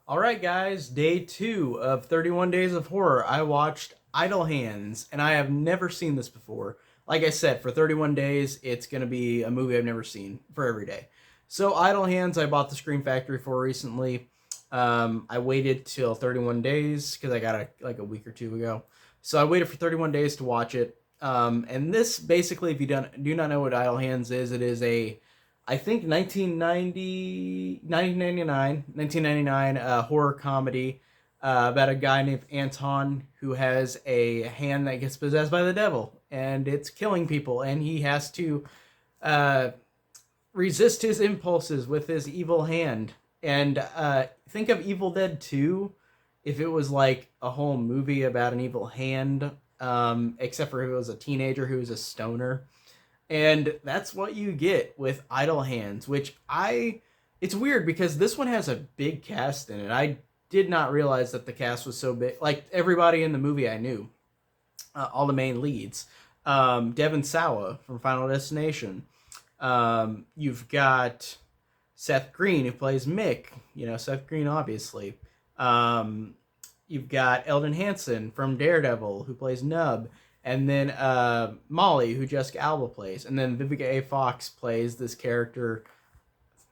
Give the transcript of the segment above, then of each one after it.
All right, guys, day 2 of 31 Days of Horror. I watched Idle Hands, and I have never seen this before. Like I said, for 31 days, it's going to be a movie I've never seen for every day. So, Idle Hands, I bought the Scream Factory for recently. I waited till 31 days because I got it like a week or two ago. So, I waited for 31 days to watch it. And this basically, if you do not know what Idle Hands is, it is a I think 1999 horror comedy about a guy named Anton who has a hand that gets possessed by the devil and it's killing people, and he has to uh, resist his impulses with his evil hand. And think of Evil Dead 2 if it was like a whole movie about an evil hand, except for if it was a teenager who was a stoner. And that's what you get with Idle Hands, which it's weird because this one has a big cast in it. I did not realize that the cast was so big. Like everybody in the movie I knew, all the main leads. Devon Sawa from Final Destination. You've got Seth Green who plays Mick. You know, Seth Green obviously. Um, you've got Eldon Hansen from Daredevil who plays Nub, and then Molly, who Jessica Alba plays, and then Vivica A. Fox plays this character.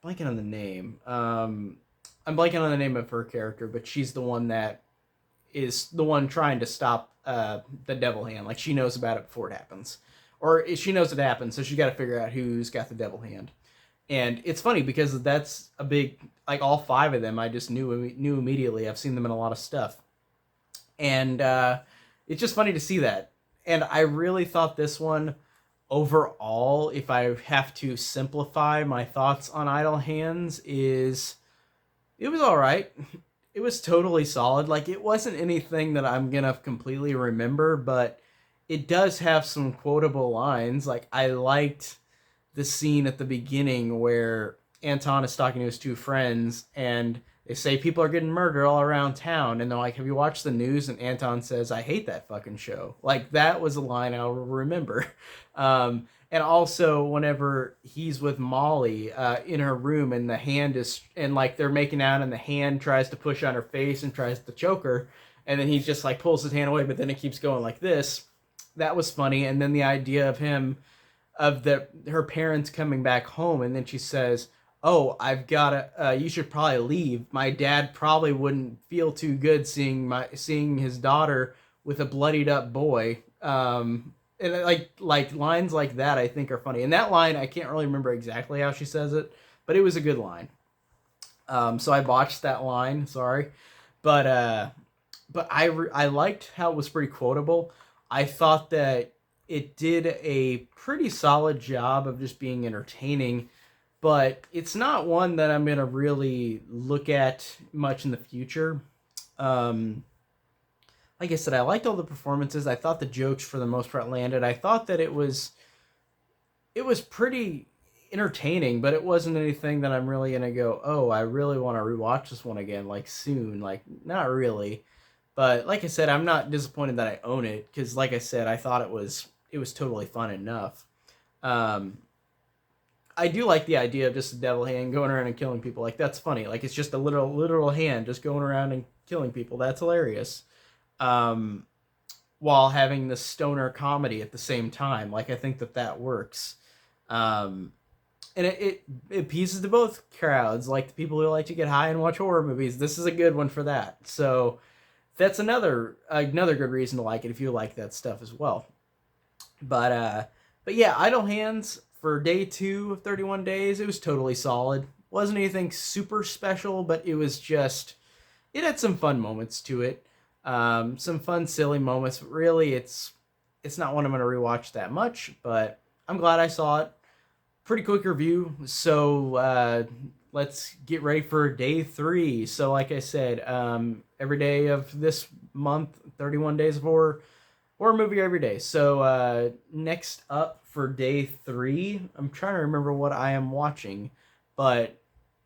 I'm blanking on the name. I'm blanking on the name of her character, but she's the one that is the one trying to stop the devil hand. Like she knows about it before it happens, or she knows it happens, so she got to figure out who's got the devil hand. And it's funny because that's a big, like all five of them I just knew immediately. I've seen them in a lot of stuff, and it's just funny to see that. And I really thought this one overall, if I have to simplify my thoughts on Idle Hands, is it was all right. It was totally solid. Like it wasn't anything that I'm gonna completely remember, but it does have some quotable lines. Like I liked the scene at the beginning where Anton is talking to his two friends and they say people are getting murdered all around town, and they're like, have you watched the news? And Anton says, I hate that fucking show. Like that was a line I'll remember. And also whenever he's with Molly in her room, and the hand is, and like they're making out and the hand tries to push on her face and tries to choke her, and then he just like pulls his hand away, but then it keeps going like this. That was funny. And then the idea of him, of her parents coming back home, and then she says, oh, I've got to you should probably leave. My dad probably wouldn't feel too good seeing his daughter with a bloodied up boy. And like lines like that I think are funny. And that line I can't really remember exactly how she says it, but it was a good line. So I botched that line, sorry. But I liked how it was pretty quotable. I thought that it did a pretty solid job of just being entertaining, but it's not one that I'm gonna really look at much in the future. Um, like I said, I liked all the performances. I thought the jokes for the most part landed. I thought that it was pretty entertaining, but it wasn't anything that I'm really gonna go, oh, I really want to rewatch this one again, like soon. Like not really. But like I said, I'm not disappointed that I own it because, like I said, I thought it was totally fun enough. Um, I do like the idea of just a devil hand going around and killing people. Like that's funny. Like it's just a literal hand just going around and killing people. That's hilarious. Um, while having the stoner comedy at the same time. Like I think that works. Um, and it appeases to both crowds, like the people who like to get high and watch horror movies. This is a good one for that. So that's another good reason to like it if you like that stuff as well. But yeah, Idle Hands for day 2 of 31 days, it was totally solid. Wasn't anything super special, but it had some fun moments to it. Some fun silly moments. Really, it's not one I'm gonna rewatch that much, but I'm glad I saw it. Pretty quick review. So let's get ready for day 3. So like I said, every day of this month, 31 days of horror movie every day. So next up for day 3, I'm trying to remember what I am watching, but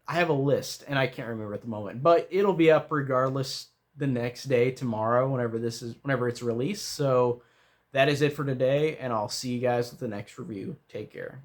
I have a list and I can't remember at the moment. But it'll be up regardless the next day, tomorrow, whenever it's released. So that is it for today, and I'll see you guys with the next review. Take care.